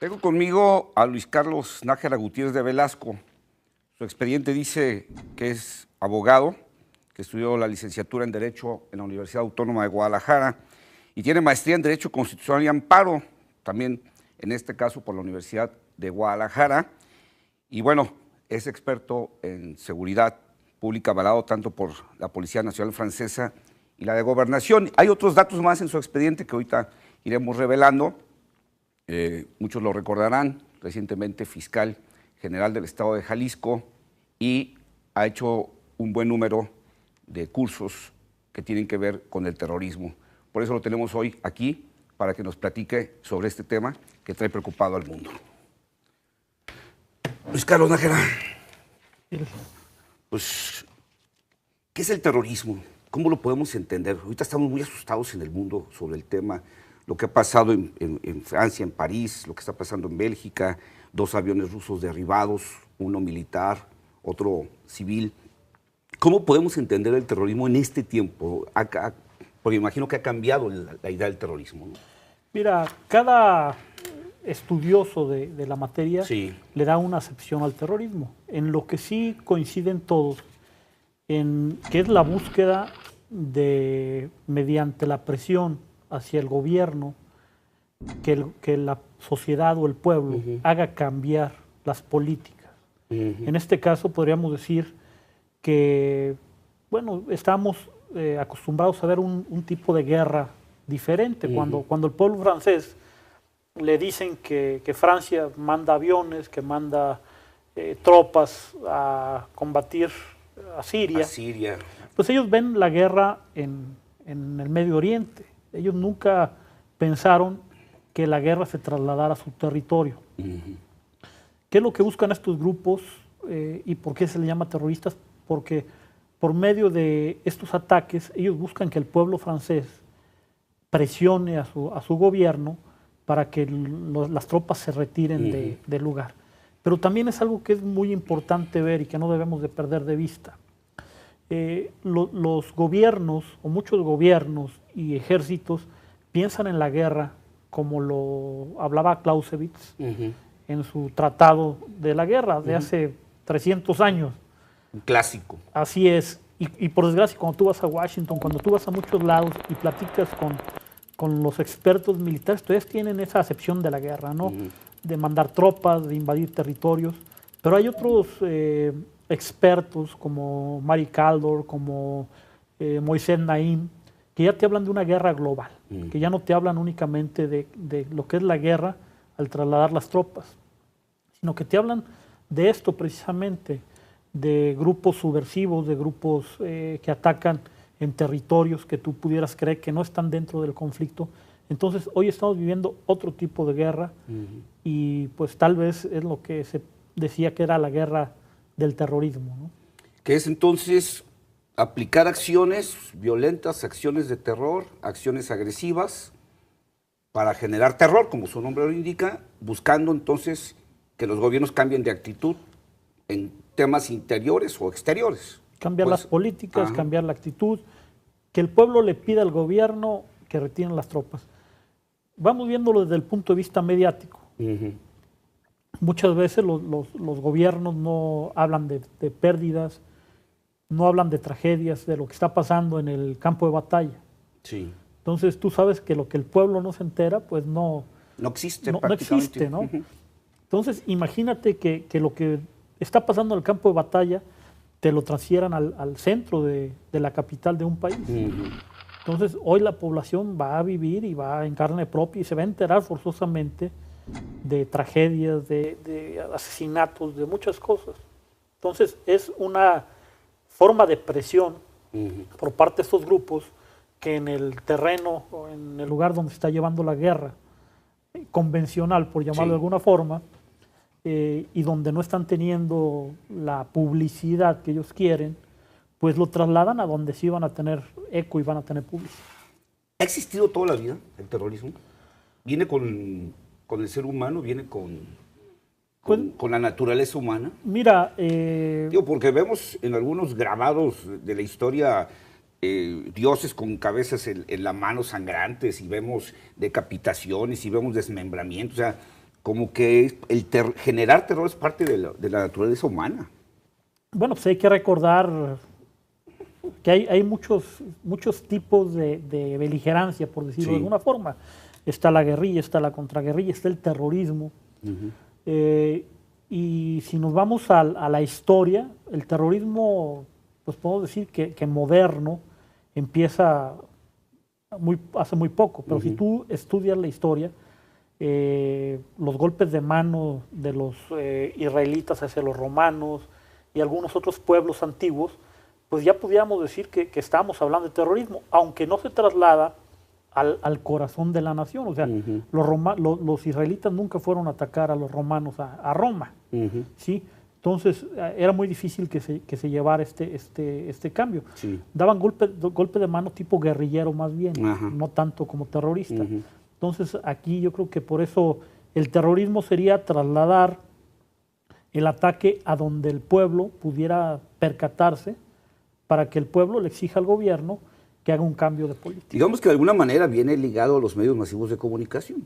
Tengo conmigo a Luis Carlos Nájera Gutiérrez de Velasco. Su expediente dice que es abogado, que estudió la licenciatura en Derecho en la Universidad Autónoma de Guadalajara y tiene maestría en Derecho Constitucional y Amparo, también en este caso por la Universidad de Guadalajara. Y bueno, es experto en seguridad pública avalado tanto por la Policía Nacional Francesa y la de Gobernación. Hay otros datos más en su expediente que ahorita iremos revelando. Muchos lo recordarán, recientemente fiscal general del estado de Jalisco, y ha hecho un buen número de cursos que tienen que ver con el terrorismo. Por eso lo tenemos hoy aquí, para que nos platique sobre este tema que trae preocupado al mundo. Luis Carlos Nájera, pues, ¿qué es el terrorismo? ¿Cómo lo podemos entender? Ahorita estamos muy asustados en el mundo sobre el tema, lo que ha pasado en Francia, en París, lo que está pasando en Bélgica, 2 aviones rusos derribados, uno militar, otro civil. ¿Cómo podemos entender el terrorismo en este tiempo? Porque imagino que ha cambiado la idea del terrorismo, ¿no? Mira, cada estudioso de la materia Sí. le da una acepción al terrorismo. En lo que sí coinciden todos, en que es la búsqueda de, mediante la presión hacia el gobierno, que la sociedad o el pueblo haga cambiar las políticas. En este caso podríamos decir que, bueno, estamos acostumbrados a ver un tipo de guerra diferente. Cuando el pueblo francés le dicen que Francia manda aviones, que manda tropas a combatir a Siria, pues ellos ven la guerra en el Medio Oriente. Ellos nunca pensaron que la guerra se trasladara a su territorio. ¿Qué es lo que buscan estos grupos y por qué se les llama terroristas? Porque por medio de estos ataques ellos buscan que el pueblo francés presione a su gobierno para que las tropas se retiren del lugar. Pero también es algo que es muy importante ver y que no debemos de perder de vista. Los gobiernos, o muchos gobiernos y ejércitos, piensan en la guerra como lo hablaba Clausewitz en su tratado de la guerra de hace 300 años. Un clásico. Así es. Y por desgracia, cuando tú vas a Washington, cuando tú vas a muchos lados y platicas con los expertos militares, todos tienen esa acepción de la guerra, ¿no? De mandar tropas, de invadir territorios. Pero hay otros expertos como Mary Kaldor, como Moisés Naim, que ya te hablan de una guerra global, que ya no te hablan únicamente de lo que es la guerra al trasladar las tropas, sino que te hablan de esto precisamente, de grupos subversivos, de grupos que atacan en territorios que tú pudieras creer que no están dentro del conflicto. Entonces hoy estamos viviendo otro tipo de guerra y pues tal vez es lo que se decía que era la guerra del terrorismo, ¿no? Que es entonces aplicar acciones violentas, acciones de terror, acciones agresivas para generar terror, como su nombre lo indica, buscando entonces que los gobiernos cambien de actitud en temas interiores o exteriores. Cambiar las políticas, cambiar la actitud, que el pueblo le pida al gobierno que retiren las tropas. Vamos viéndolo desde el punto de vista mediático. Muchas veces los gobiernos no hablan de pérdidas, no hablan de tragedias, de lo que está pasando en el campo de batalla. Sí. Entonces tú sabes que lo que el pueblo no se entera, pues no existe, ¿no? Entonces imagínate que lo que está pasando en el campo de batalla te lo transfieran al centro de la capital de un país. Entonces hoy la población va a vivir y va en carne propia y se va a enterar forzosamente de tragedias, de asesinatos, de muchas cosas. Entonces es una forma de presión por parte de estos grupos que en el terreno o en el lugar donde se está llevando la guerra convencional, por llamarlo de alguna forma, y donde no están teniendo la publicidad que ellos quieren, pues lo trasladan a donde sí van a tener eco y van a tener publicidad. ¿Ha existido toda la vida el terrorismo? ¿Viene con el ser humano? ¿Viene con la naturaleza humana? Mira, digo, porque vemos en algunos grabados de la historia dioses con cabezas en la mano sangrantes, y vemos decapitaciones y vemos desmembramientos. O sea, como que generar terror es parte de la naturaleza humana. Bueno, pues hay que recordar que hay muchos tipos de beligerancia, por decirlo de alguna forma. Está la guerrilla, está la contraguerrilla, está el terrorismo. Y si nos vamos a la historia, el terrorismo, pues podemos decir que moderno, empieza hace muy poco. Pero si tú estudias la historia, los golpes de mano de los israelitas hacia los romanos y algunos otros pueblos antiguos, pues ya podríamos decir que estamos hablando de terrorismo, aunque no se traslada al corazón de la nación. O sea, los israelitas nunca fueron a atacar a los romanos a Roma, ¿sí? Entonces era muy difícil que se llevara este cambio. Sí. Daban golpe de mano tipo guerrillero más bien, no tanto como terrorista. Entonces aquí yo creo que por eso el terrorismo sería trasladar el ataque a donde el pueblo pudiera percatarse, para que el pueblo le exija al gobierno que haga un cambio de política. Digamos que de alguna manera viene ligado a los medios masivos de comunicación.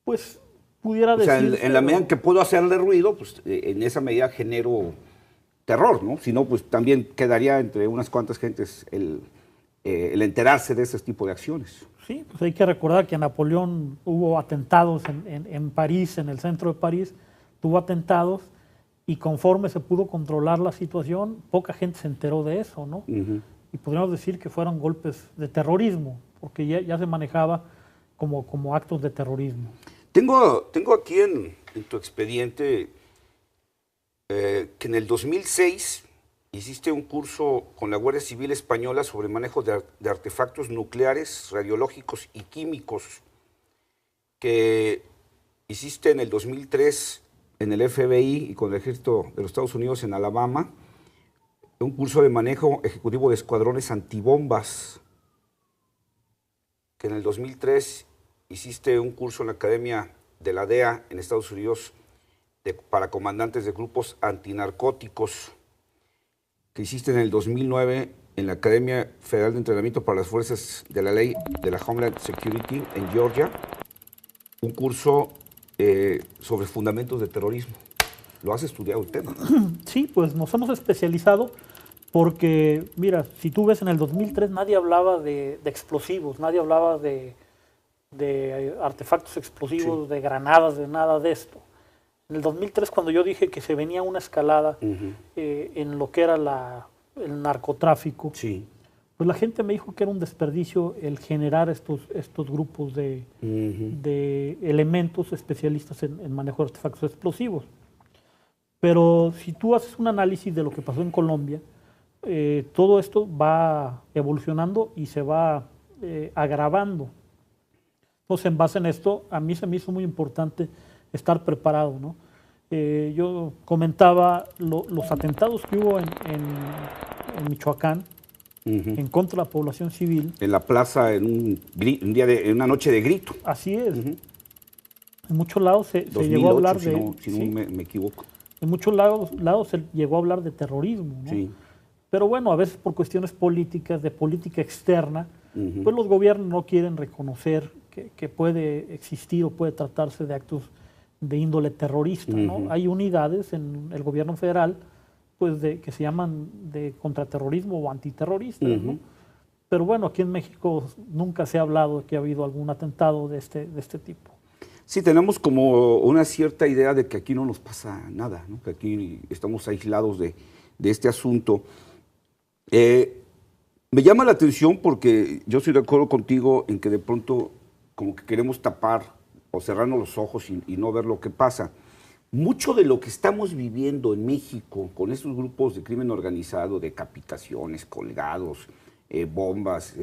Pues pudiera decir. O sea, en la medida en que puedo hacerle ruido, pues en esa medida genero terror, ¿no? Si no, pues también quedaría entre unas cuantas gentes el enterarse de ese tipo de acciones. Sí, pues hay que recordar que a Napoleón hubo atentados en París, en el centro de París, tuvo atentados. Y conforme se pudo controlar la situación, poca gente se enteró de eso, ¿no? Y podríamos decir que fueron golpes de terrorismo, porque ya se manejaba como actos de terrorismo. Tengo aquí en tu expediente que en el 2006 hiciste un curso con la Guardia Civil Española sobre manejo de artefactos nucleares, radiológicos y químicos, que hiciste en el 2003 en el FBI y con el Ejército de los Estados Unidos en Alabama, un curso de manejo ejecutivo de escuadrones antibombas, que en el 2003 hiciste un curso en la Academia de la DEA en Estados Unidos para comandantes de grupos antinarcóticos, que hiciste en el 2009 en la Academia Federal de Entrenamiento para las Fuerzas de la Ley de la Homeland Security en Georgia, un curso sobre fundamentos de terrorismo. ¿Lo has estudiado el tema? Sí, pues nos hemos especializado porque, mira, si tú ves en el 2003 nadie hablaba de explosivos, nadie hablaba de artefactos explosivos, de granadas, de nada de esto. En el 2003, cuando yo dije que se venía una escalada en lo que era el narcotráfico, pues la gente me dijo que era un desperdicio el generar estos grupos de elementos especialistas en manejo de artefactos explosivos. Pero si tú haces un análisis de lo que pasó en Colombia, todo esto va evolucionando y se va agravando. Entonces, en base en esto, a mí se me hizo muy importante estar preparado, ¿no? Yo comentaba los atentados que hubo en Michoacán, en contra de la población civil. En la plaza, en una noche de grito. Así es. En muchos lados se 2008, llegó a hablar si no me equivoco. En muchos lados se llegó a hablar de terrorismo, ¿no? Sí. Pero bueno, a veces por cuestiones políticas, de política externa, pues los gobiernos no quieren reconocer que puede existir o puede tratarse de actos de índole terrorista, ¿no? Hay unidades en el gobierno federal pues que se llaman de contraterrorismo o antiterroristas, ¿no? Pero bueno, aquí en México nunca se ha hablado de que ha habido algún atentado de este tipo. Sí, tenemos como una cierta idea de que aquí no nos pasa nada, ¿no? Que aquí estamos aislados de este asunto. Me llama la atención porque yo estoy de acuerdo contigo en que de pronto como que queremos tapar o cerrarnos los ojos y no ver lo que pasa. Mucho de lo que estamos viviendo en México con estos grupos de crimen organizado, decapitaciones, colgados, bombas,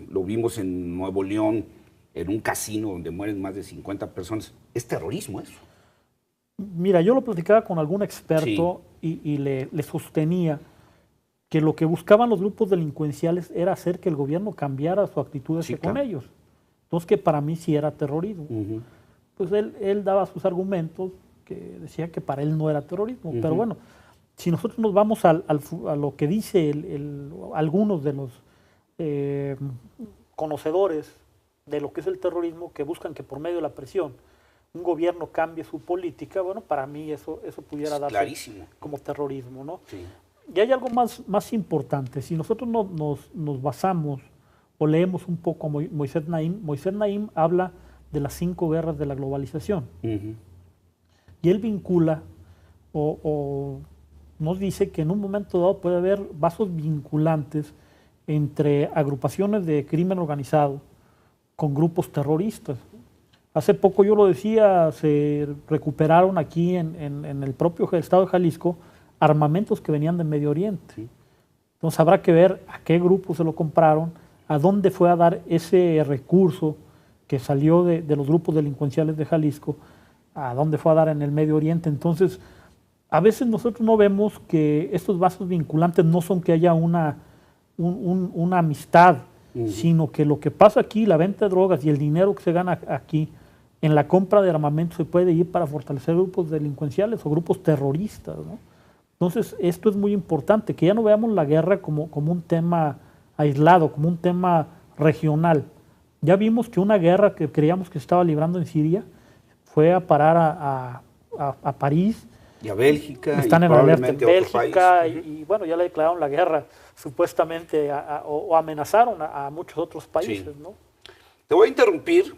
lo vimos en Nuevo León, en un casino donde mueren más de 50 personas. ¿Es terrorismo eso? Mira, yo lo platicaba con algún experto y le sostenía que lo que buscaban los grupos delincuenciales era hacer que el gobierno cambiara su actitud hacia con ellos. Entonces, que para mí sí era terrorismo. Pues él daba sus argumentos, que decía que para él no era terrorismo. Pero bueno, si nosotros nos vamos a lo que dice algunos de los conocedores de lo que es el terrorismo, que buscan que por medio de la presión un gobierno cambie su política, bueno, para mí eso pudiera darse clarísimo como terrorismo, ¿no? Sí. Y hay algo más importante. Si nosotros nos basamos o leemos un poco a Moisés Naim habla de las 5 guerras de la globalización. Y él vincula o nos dice que en un momento dado puede haber vasos vinculantes entre agrupaciones de crimen organizado con grupos terroristas. Hace poco yo lo decía, se recuperaron aquí en el propio estado de Jalisco armamentos que venían de Medio Oriente. Sí. Entonces habrá que ver a qué grupo se lo compraron, a dónde fue a dar ese recurso que salió de los grupos delincuenciales de Jalisco, a dónde fue a dar en el Medio Oriente. Entonces, a veces nosotros no vemos que estos vasos vinculantes no son que haya una amistad, sino que lo que pasa aquí, la venta de drogas y el dinero que se gana aquí, en la compra de armamento se puede ir para fortalecer grupos delincuenciales o grupos terroristas, ¿no? Entonces, esto es muy importante, que ya no veamos la guerra como un tema aislado, como un tema regional. Ya vimos que una guerra que creíamos que se estaba librando en Siria fue a parar a París. Y a Bélgica. Están en alerta en Bélgica y bueno, ya le declararon la guerra supuestamente o amenazaron a muchos otros países, sí. ¿No? Te voy a interrumpir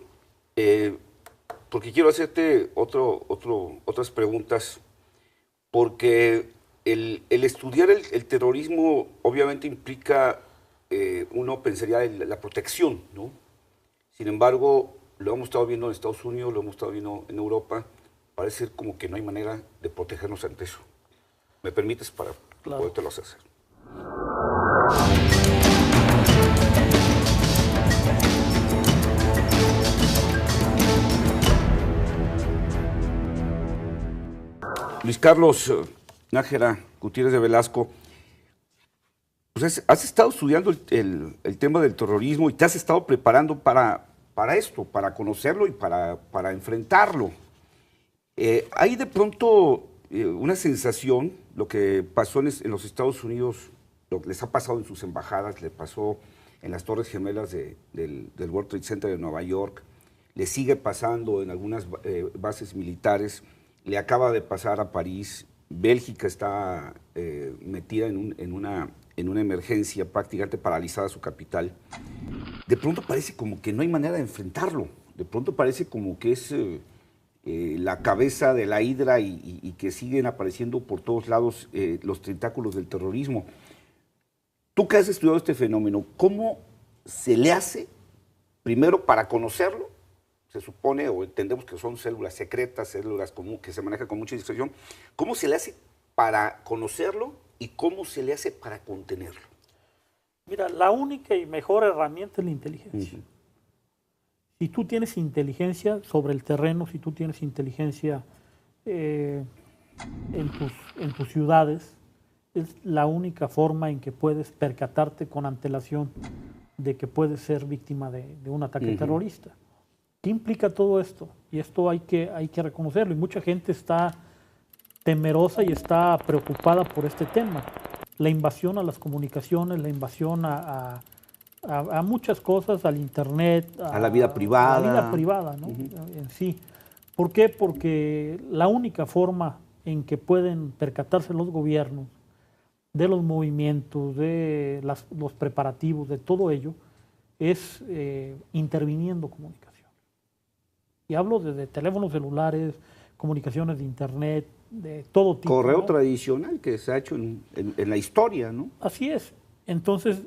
porque quiero hacerte otras preguntas, porque el estudiar el terrorismo obviamente implica, uno pensaría en la protección, ¿no? Sin embargo, lo hemos estado viendo en Estados Unidos, lo hemos estado viendo en Europa, parece ser como que no hay manera de protegernos ante eso. ¿Me permites para podértelo hacer? Luis Carlos Nájera Gutiérrez de Velasco, pues has estado estudiando el tema del terrorismo y te has estado preparando para esto, para conocerlo y para enfrentarlo. Hay de pronto una sensación, lo que pasó en los Estados Unidos, lo que les ha pasado en sus embajadas, le pasó en las Torres Gemelas del World Trade Center de Nueva York, le sigue pasando en algunas bases militares, le acaba de pasar a París. Bélgica está metida en una emergencia, prácticamente paralizada su capital. De pronto parece como que no hay manera de enfrentarlo, de pronto parece como que es la cabeza de la hidra y que siguen apareciendo por todos lados los tentáculos del terrorismo. Tú que has estudiado este fenómeno, ¿cómo se le hace, primero, para conocerlo? Se supone o entendemos que son células secretas, células que se manejan con mucha discreción. ¿Cómo se le hace para conocerlo y cómo se le hace para contenerlo? Mira, la única y mejor herramienta es la inteligencia. Si tú tienes inteligencia sobre el terreno, si tú tienes inteligencia en tus ciudades, es la única forma en que puedes percatarte con antelación de que puedes ser víctima de un ataque terrorista. ¿Qué implica todo esto? Y esto hay que reconocerlo. Y mucha gente está temerosa y está preocupada por este tema. La invasión a las comunicaciones, la invasión a muchas cosas, al internet, a la vida privada. A la vida privada, ¿no? En sí. ¿Por qué? Porque la única forma en que pueden percatarse los gobiernos de los movimientos, de los preparativos, de todo ello, es interviniendo comunicación. Y hablo de teléfonos celulares, comunicaciones de internet, de todo tipo. Correo, ¿no? Tradicional que se ha hecho en la historia, ¿no? Así es. Entonces,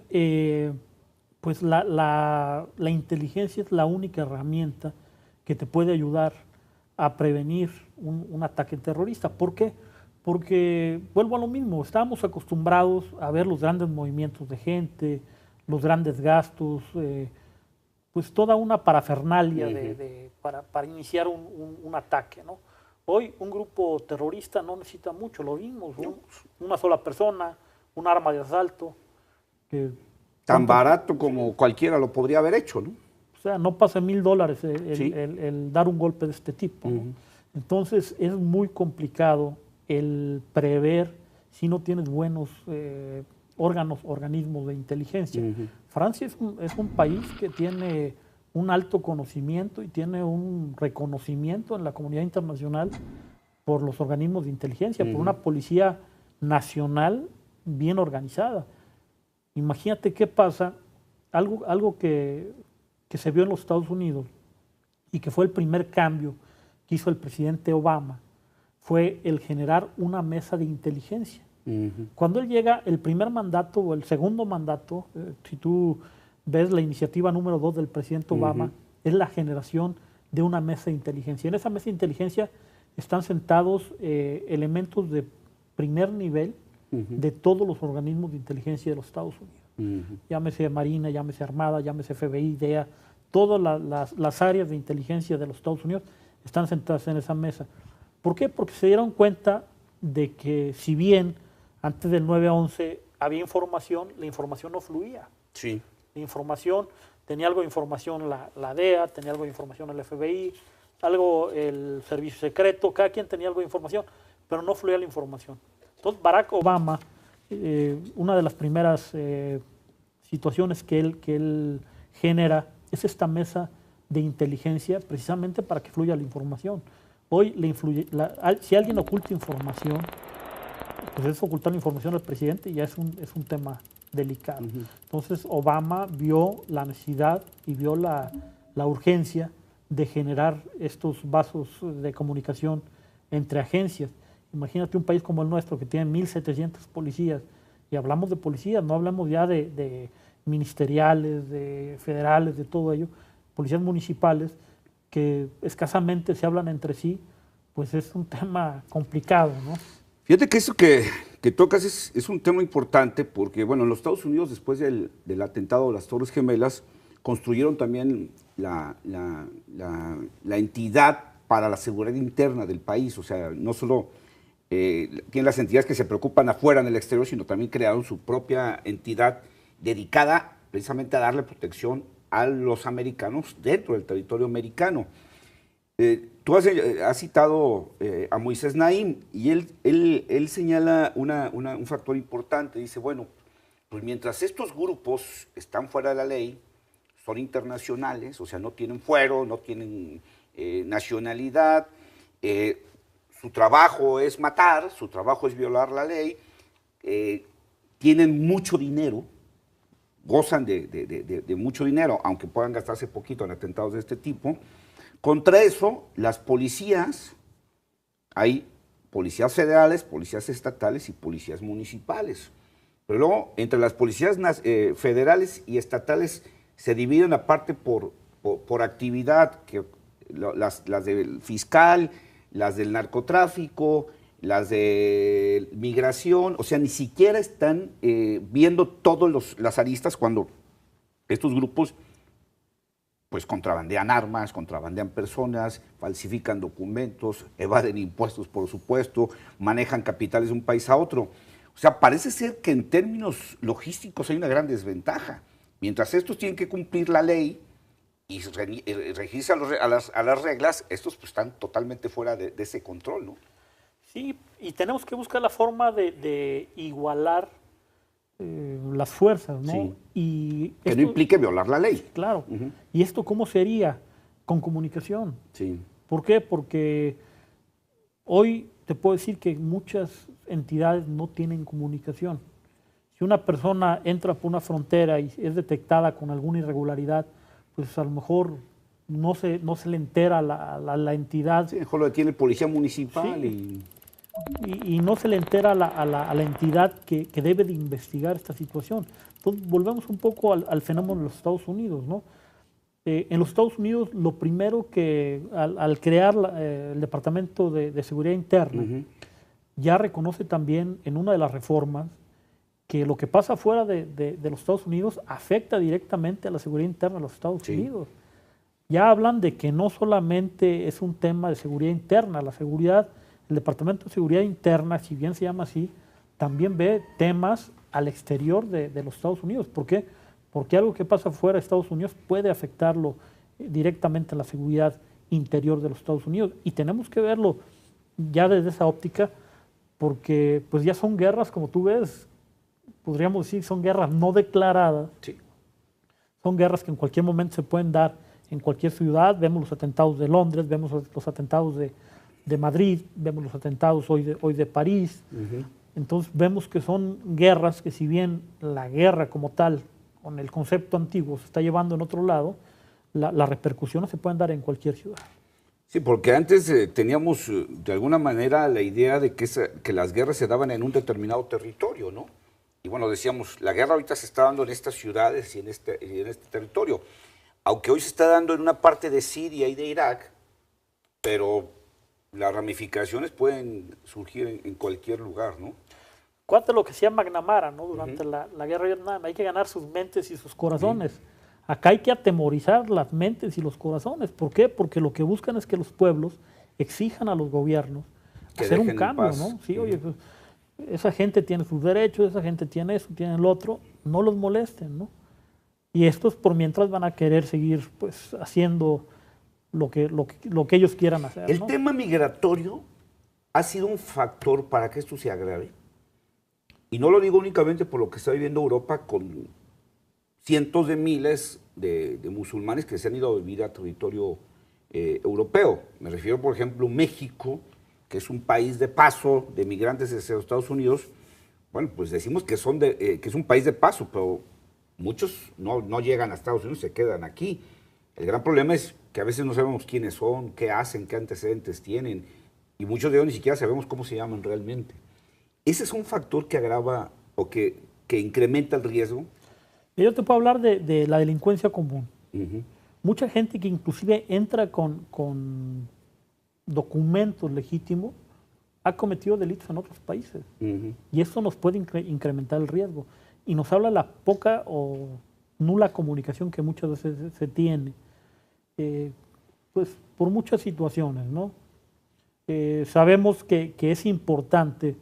pues la inteligencia es la única herramienta que te puede ayudar a prevenir un ataque terrorista. ¿Por qué? Porque, vuelvo a lo mismo, estábamos acostumbrados a ver los grandes movimientos de gente, los grandes gastos, pues toda una parafernalia para iniciar un ataque, ¿no? Hoy un grupo terrorista no necesita mucho, lo vimos, una sola persona, un arma de asalto. Tan barato como cualquiera lo podría haber hecho, ¿no? O sea, no pasa $1000 el dar un golpe de este tipo, ¿no? Entonces es muy complicado el prever si no tienes buenos organismos de inteligencia. Francia es un país que tiene un alto conocimiento y tiene un reconocimiento en la comunidad internacional por los organismos de inteligencia, por una policía nacional bien organizada. Imagínate qué pasa, algo que se vio en los Estados Unidos y que fue el primer cambio que hizo el presidente Obama, fue el generar una mesa de inteligencia. Cuando él llega, el primer mandato o el segundo mandato, si tú ves la iniciativa número 2 del presidente Obama, es la generación de una mesa de inteligencia. En esa mesa de inteligencia están sentados elementos de primer nivel de todos los organismos de inteligencia de los Estados Unidos. Llámese Marina, llámese Armada, llámese FBI, DEA, todas las áreas de inteligencia de los Estados Unidos están sentadas en esa mesa. ¿Por qué? Porque se dieron cuenta de que si bien antes del 9/11 había información, la información no fluía. Sí. La información, tenía algo de información la DEA, tenía algo de información el FBI, algo el servicio secreto, cada quien tenía algo de información, pero no fluía la información. Entonces Barack Obama, una de las primeras situaciones que él genera es esta mesa de inteligencia precisamente para que fluya la información. Hoy si alguien oculta información, pues es ocultar la información al presidente y ya es un tema delicado. Entonces Obama vio la necesidad y vio la urgencia de generar estos vasos de comunicación entre agencias. Imagínate un país como el nuestro que tiene 1.700 policías, y hablamos de policías, no hablamos ya de ministeriales, de federales, de todo ello, policías municipales que escasamente se hablan entre sí, pues es un tema complicado, ¿no? Fíjate que eso que tocas es un tema importante porque, bueno, en los Estados Unidos, después del atentado de las Torres Gemelas, construyeron también la entidad para la seguridad interna del país. O sea, no solo tienen las entidades que se preocupan afuera en el exterior, sino también crearon su propia entidad dedicada precisamente a darle protección a los americanos dentro del territorio americano. Tú has citado a Moisés Naim y él señala un factor importante. Dice, bueno, pues mientras estos grupos están fuera de la ley, son internacionales, o sea, no tienen fuero, no tienen nacionalidad, su trabajo es matar, su trabajo es violar la ley, tienen mucho dinero, gozan de mucho dinero, aunque puedan gastarse poquito en atentados de este tipo. Contra eso, las policías, hay policías federales, policías estatales y policías municipales. Pero luego, entre las policías federales y estatales se dividen aparte por actividad, que las del fiscal, las del narcotráfico, las de migración, o sea, ni siquiera están viendo todas las aristas cuando estos grupos pues contrabandean armas, contrabandean personas, falsifican documentos, evaden impuestos, por supuesto, manejan capitales de un país a otro. O sea, parece ser que en términos logísticos hay una gran desventaja. Mientras estos tienen que cumplir la ley y regirse a las reglas, estos pues están totalmente fuera de ese control, ¿no? Sí, y tenemos que buscar la forma de igualar las fuerzas, ¿no? Sí. Y que esto, no implique violar la ley. Claro. ¿Y esto cómo sería? Con comunicación. Sí. ¿Por qué? Porque hoy te puedo decir que muchas entidades no tienen comunicación. Si una persona entra por una frontera y es detectada con alguna irregularidad, pues a lo mejor no se le entera a la entidad. Sí, mejor lo detiene el policía municipal. Sí. Y no se le entera a la entidad que debe de investigar esta situación. Entonces, volvemos un poco al fenómeno de los Estados Unidos, ¿no? En los Estados Unidos, lo primero que, al crear el Departamento de Seguridad Interna, ya reconoce también en una de las reformas que lo que pasa fuera de los Estados Unidos afecta directamente a la seguridad interna de los Estados Unidos. Ya hablan de que no solamente es un tema de seguridad interna, la seguridad, el Departamento de Seguridad Interna, si bien se llama así, también ve temas al exterior de los Estados Unidos. ¿Por qué? Porque algo que pasa fuera de Estados Unidos puede afectarlo directamente a la seguridad interior de los Estados Unidos. Y tenemos que verlo ya desde esa óptica, porque pues ya son guerras, como tú ves, podríamos decir, son guerras no declaradas. Sí. Son guerras que en cualquier momento se pueden dar en cualquier ciudad, vemos los atentados de Londres, vemos los atentados de Madrid, vemos los atentados hoy de París. Entonces vemos que son guerras que, si bien la guerra como tal, con el concepto antiguo, se está llevando en otro lado, las repercusiones se pueden dar en cualquier ciudad. Sí, porque antes teníamos de alguna manera la idea de que las guerras se daban en un determinado territorio, ¿no? Y bueno, decíamos, la guerra ahorita se está dando en estas ciudades y en este territorio, aunque hoy se está dando en una parte de Siria y de Irak, pero las ramificaciones pueden surgir en cualquier lugar, ¿no? Cuánto lo que hacía McNamara, ¿no? Durante la guerra de Vietnam, hay que ganar sus mentes y sus corazones. Acá hay que atemorizar las mentes y los corazones. ¿Por qué? Porque lo que buscan es que los pueblos exijan a los gobiernos que hacer un cambio, ¿no? Sí, oye, pues, esa gente tiene sus derechos, esa gente tiene eso, tiene el otro, no los molesten, ¿no? Y estos por mientras van a querer seguir pues haciendo lo que ellos quieran hacer, ¿El ¿no? tema migratorio ha sido un factor para que esto se agrave? Y no lo digo únicamente por lo que está viviendo Europa con cientos de miles de musulmanes que se han ido a vivir a territorio europeo. Me refiero, por ejemplo, a México, que es un país de paso de migrantes hacia los Estados Unidos. Bueno, pues decimos que es un país de paso, pero muchos no llegan a Estados Unidos, se quedan aquí. El gran problema es que a veces no sabemos quiénes son, qué hacen, qué antecedentes tienen, y muchos de ellos ni siquiera sabemos cómo se llaman realmente. ¿Ese es un factor que agrava o que incrementa el riesgo? Yo te puedo hablar de la delincuencia común. Mucha gente que inclusive entra con documentos legítimos ha cometido delitos en otros países. Y eso nos puede incrementar el riesgo. Y nos habla la poca o nula comunicación que muchas veces se tiene, pues por muchas situaciones, ¿no? Sabemos que es importante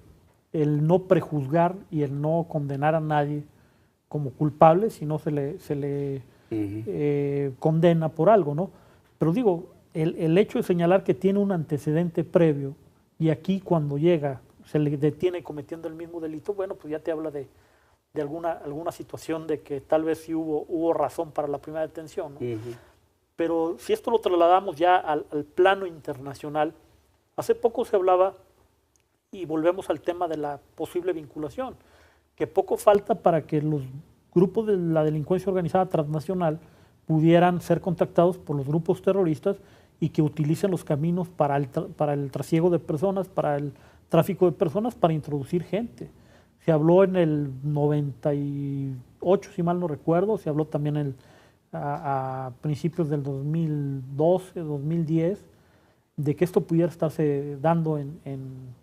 el no prejuzgar y el no condenar a nadie como culpable, si no se le condena por algo, ¿no? Pero digo, el hecho de señalar que tiene un antecedente previo y aquí cuando llega se le detiene cometiendo el mismo delito, bueno, pues ya te habla de alguna situación de que tal vez sí hubo razón para la primera detención, ¿no? Pero si esto lo trasladamos ya al plano internacional, hace poco se hablaba, y volvemos al tema de la posible vinculación, que poco falta para que los grupos de la delincuencia organizada transnacional pudieran ser contactados por los grupos terroristas y que utilicen los caminos para el trasiego de personas, para el tráfico de personas, para introducir gente. Se habló en el 98, si mal no recuerdo, se habló también a principios del 2012, 2010, de que esto pudiera estarse dando en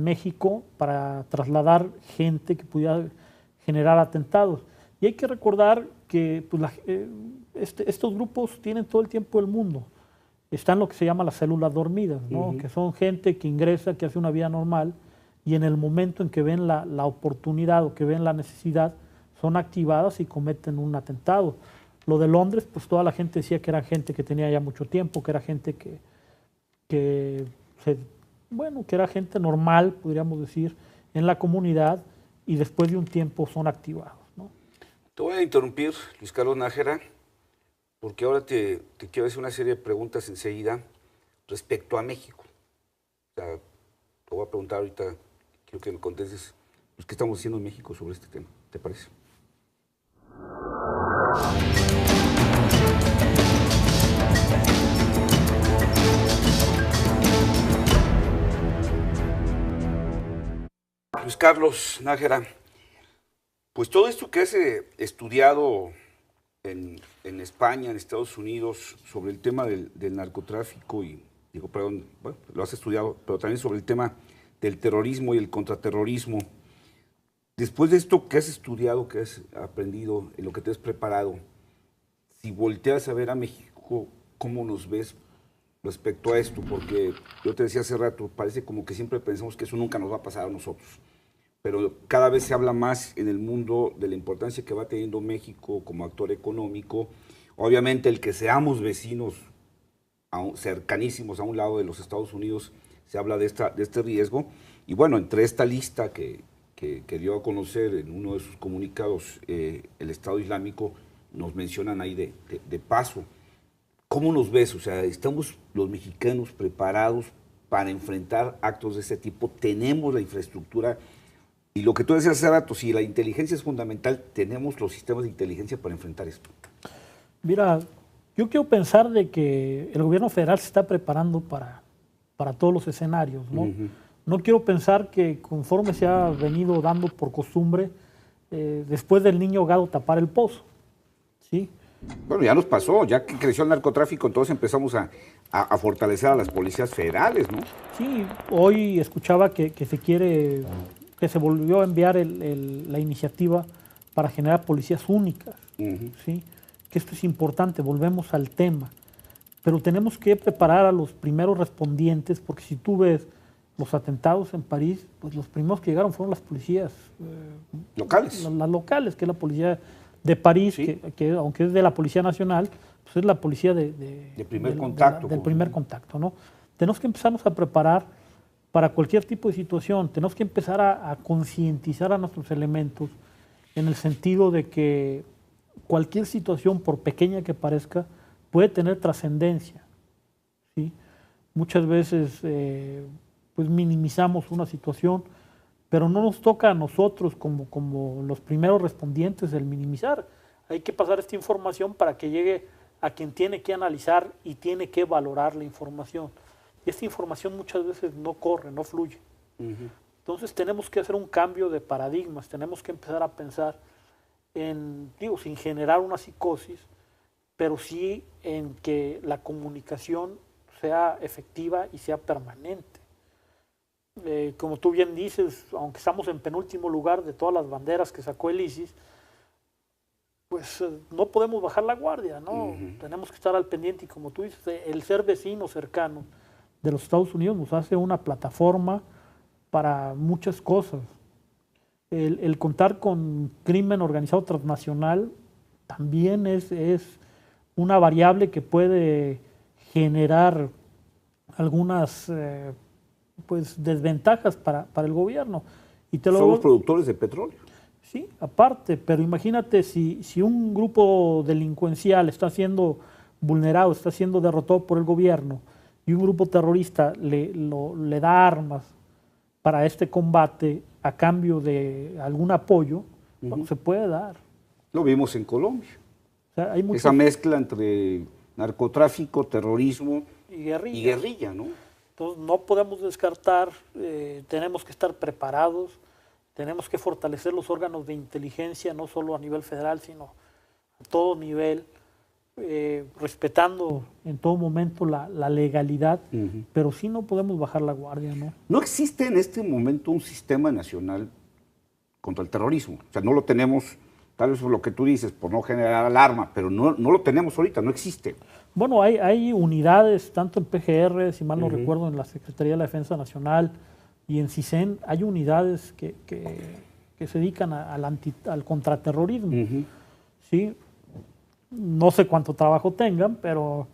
México para trasladar gente que pudiera generar atentados. Y hay que recordar que pues, estos grupos tienen todo el tiempo del mundo. Están lo que se llama las células dormidas, ¿no? Que son gente que ingresa, que hace una vida normal, y en el momento en que ven la oportunidad o que ven la necesidad, son activadas y cometen un atentado. Lo de Londres, pues toda la gente decía que era gente que tenía ya mucho tiempo, que era gente que era gente normal, podríamos decir, en la comunidad, y después de un tiempo son activados, ¿no? Te voy a interrumpir, Luis Carlos Nájera, porque ahora te quiero hacer una serie de preguntas enseguida respecto a México. O sea, te voy a preguntar ahorita, quiero que me contestes, pues, ¿qué estamos haciendo en México sobre este tema? ¿Te parece? Luis Carlos Nájera, pues todo esto que has estudiado en España, en Estados Unidos, sobre el tema del narcotráfico lo has estudiado, pero también sobre el tema del terrorismo y el contraterrorismo. Después de esto que has estudiado, que has aprendido, en lo que te has preparado, si volteas a ver a México, ¿cómo nos ves respecto a esto? Porque yo te decía hace rato, parece como que siempre pensamos que eso nunca nos va a pasar a nosotros. Pero cada vez se habla más en el mundo de la importancia que va teniendo México como actor económico. Obviamente el que seamos vecinos cercanísimos a un lado de los Estados Unidos, se habla de este riesgo. Y bueno, entre esta lista que dio a conocer en uno de sus comunicados el Estado Islámico, nos mencionan ahí de paso. ¿Cómo nos ves? O sea, ¿estamos los mexicanos preparados para enfrentar actos de este tipo? ¿Tenemos la infraestructura? Y lo que tú decías hace rato, si la inteligencia es fundamental, ¿tenemos los sistemas de inteligencia para enfrentar esto? Mira, yo quiero pensar de que el gobierno federal se está preparando para todos los escenarios, ¿no? No quiero pensar que conforme se ha venido dando por costumbre, después del niño ahogado tapar el pozo, ¿sí? Bueno, ya nos pasó, ya que creció el narcotráfico, entonces empezamos a fortalecer a las policías federales, ¿no? Sí, hoy escuchaba que se volvió a enviar la iniciativa para generar policías únicas, ¿sí? Que esto es importante, volvemos al tema. Pero tenemos que preparar a los primeros respondientes, porque si tú ves los atentados en París, pues los primeros que llegaron fueron las policías locales. Las locales, que es la policía de París, sí, que aunque es de la Policía Nacional, pues es la policía de primer contacto. Del primer contacto, ¿no? Tenemos que empezarnos a preparar para cualquier tipo de situación. Tenemos que empezar a concientizar a nuestros elementos en el sentido de que cualquier situación, por pequeña que parezca, puede tener trascendencia, ¿sí? Muchas veces pues minimizamos una situación, pero no nos toca a nosotros como los primeros respondientes el minimizar. Hay que pasar esta información para que llegue a quien tiene que analizar y tiene que valorar la información. Y esta información muchas veces no corre, no fluye. Entonces tenemos que hacer un cambio de paradigmas, tenemos que empezar a pensar sin generar una psicosis, pero sí en que la comunicación sea efectiva y sea permanente. Como tú bien dices, aunque estamos en penúltimo lugar de todas las banderas que sacó el ISIS, pues no podemos bajar la guardia, ¿no? Tenemos que estar al pendiente y como tú dices, el ser vecino cercano de los Estados Unidos nos hace una plataforma para muchas cosas. El contar con crimen organizado transnacional también es una variable que puede generar algunas pues desventajas para el gobierno. Somos productores de petróleo. Sí, aparte, pero imagínate si un grupo delincuencial está siendo vulnerado, está siendo derrotado por el gobierno y un grupo terrorista le da armas para este combate a cambio de algún apoyo, bueno, se puede dar. Lo vimos en Colombia. O sea, hay esa mezcla entre narcotráfico, terrorismo y guerrilla, ¿no? Entonces no podemos descartar, tenemos que estar preparados, tenemos que fortalecer los órganos de inteligencia, no solo a nivel federal, sino a todo nivel, respetando en todo momento la legalidad, pero sí no podemos bajar la guardia, ¿no? No existe en este momento un sistema nacional contra el terrorismo. O sea, no lo tenemos, tal vez por lo que tú dices, por no generar alarma, pero no lo tenemos ahorita, no existe. Bueno, hay unidades, tanto en PGR, si mal no recuerdo, en la Secretaría de la Defensa Nacional y en CISEN, hay unidades que se dedican al contraterrorismo. ¿Sí? No sé cuánto trabajo tengan, pero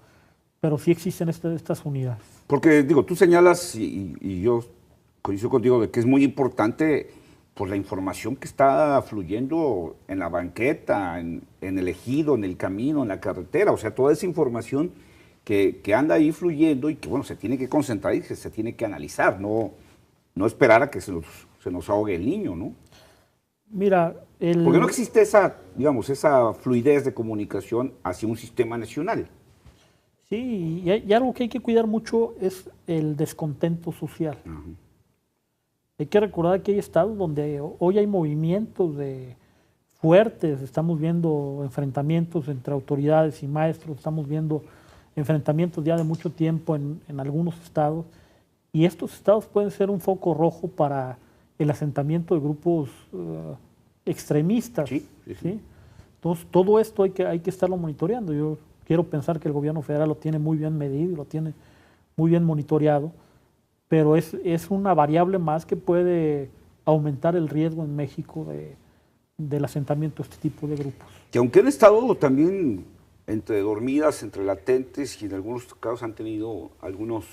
sí existen estas unidades. Porque, digo, tú señalas, y yo coincido contigo, de que es muy importante por la información que está fluyendo en la banqueta, en el ejido, en el camino, en la carretera, o sea, toda esa información que anda ahí fluyendo y que, bueno, se tiene que concentrar y que se tiene que analizar, no esperar a que se nos ahogue el niño, ¿no? Mira, porque no existe esa fluidez de comunicación hacia un sistema nacional. Sí, y algo que hay que cuidar mucho es el descontento social. Hay que recordar que hay estados donde hoy hay movimientos fuertes, estamos viendo enfrentamientos entre autoridades y maestros, estamos viendo enfrentamientos ya de mucho tiempo en algunos estados, y estos estados pueden ser un foco rojo para el asentamiento de grupos extremistas. Sí. Entonces, todo esto hay que estarlo monitoreando. Yo quiero pensar que el gobierno federal lo tiene muy bien medido, lo tiene muy bien monitoreado, pero es una variable más que puede aumentar el riesgo en México del asentamiento de este tipo de grupos. Que aunque han estado también entre dormidas, entre latentes, y en algunos casos han tenido algunos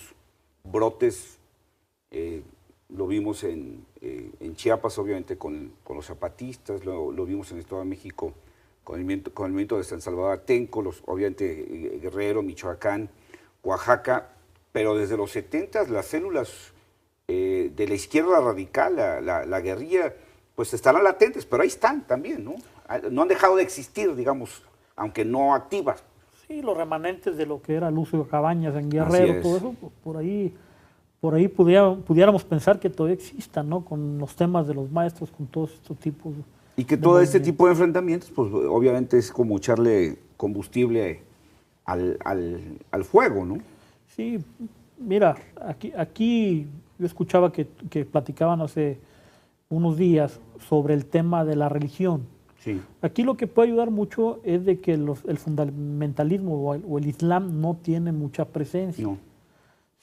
brotes, lo vimos en Chiapas, obviamente, con los zapatistas, lo vimos en el Estado de México con el movimiento de San Salvador Atenco, obviamente Guerrero, Michoacán, Oaxaca, pero desde los 70 las células de la izquierda radical, la guerrilla, pues estarán latentes, pero ahí están también, ¿no? No han dejado de existir, digamos, aunque no activas. Sí, los remanentes de lo que era Lucio Cabañas en Guerrero, todo eso, pues, por ahí pudiéramos pensar que todavía existan, ¿no? Con los temas de los maestros, con todos estos tipos. Y que todo este tipo de enfrentamientos, pues obviamente es como echarle combustible al fuego, ¿no? Sí, mira, aquí yo escuchaba que platicaban hace unos días sobre el tema de la religión. Sí. Aquí lo que puede ayudar mucho es de que el fundamentalismo o el Islam no tiene mucha presencia. No.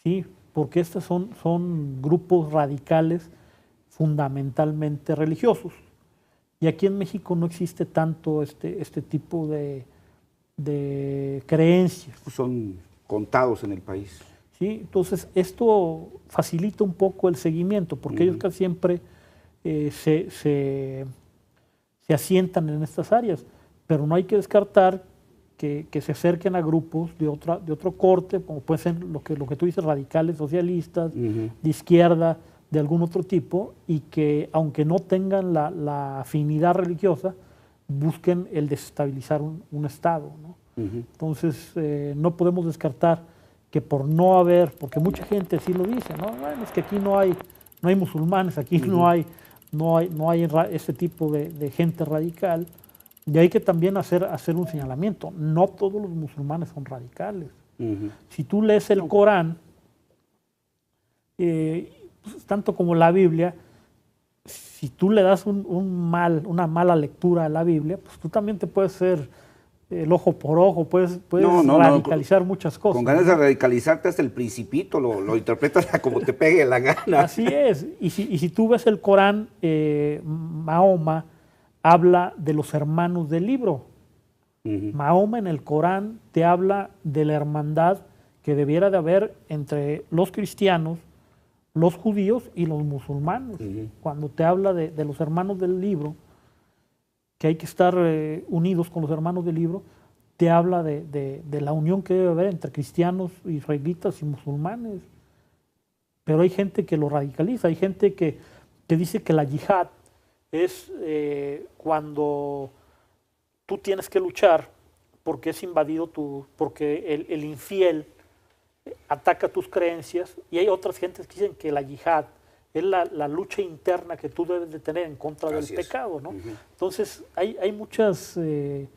Sí, porque estos son grupos radicales fundamentalmente religiosos. Y aquí en México no existe tanto este tipo de creencias. Son contados en el país. ¿Sí? Entonces, esto facilita un poco el seguimiento, porque ellos casi siempre se asientan en estas áreas, pero no hay que descartar que se acerquen a grupos de otro corte, como puede ser lo que tú dices, radicales, socialistas, de izquierda, de algún otro tipo, y que aunque no tengan la afinidad religiosa, busquen el desestabilizar un Estado, ¿no? Entonces, no podemos descartar que por no haber, porque mucha gente sí lo dice, ¿no? Bueno, es que aquí no hay musulmanes, aquí no hay ese tipo de gente radical, y hay que también hacer un señalamiento. No todos los musulmanes son radicales. Si tú lees el Corán, pues, tanto como la Biblia, si tú le das una mala lectura a la Biblia, pues tú también te puedes ser el ojo por ojo, puedes radicalizar muchas cosas. Con ganas de radicalizarte hasta el Principito, lo interpretas como te pegue la gana. Así es. Y si tú ves el Corán, Mahoma habla de los hermanos del libro. Mahoma en el Corán te habla de la hermandad que debiera de haber entre los cristianos, los judíos y los musulmanes. Cuando te habla de los hermanos del libro, que hay que estar unidos con los hermanos del libro, te habla de la unión que debe haber entre cristianos, israelitas y musulmanes. Pero hay gente que lo radicaliza, hay gente que dice que la yihad es cuando tú tienes que luchar porque es invadido porque el infiel ataca tus creencias, y hay otras gentes que dicen que la yihad es la lucha interna que tú debes de tener en contra del pecado, ¿no? Entonces, hay muchas...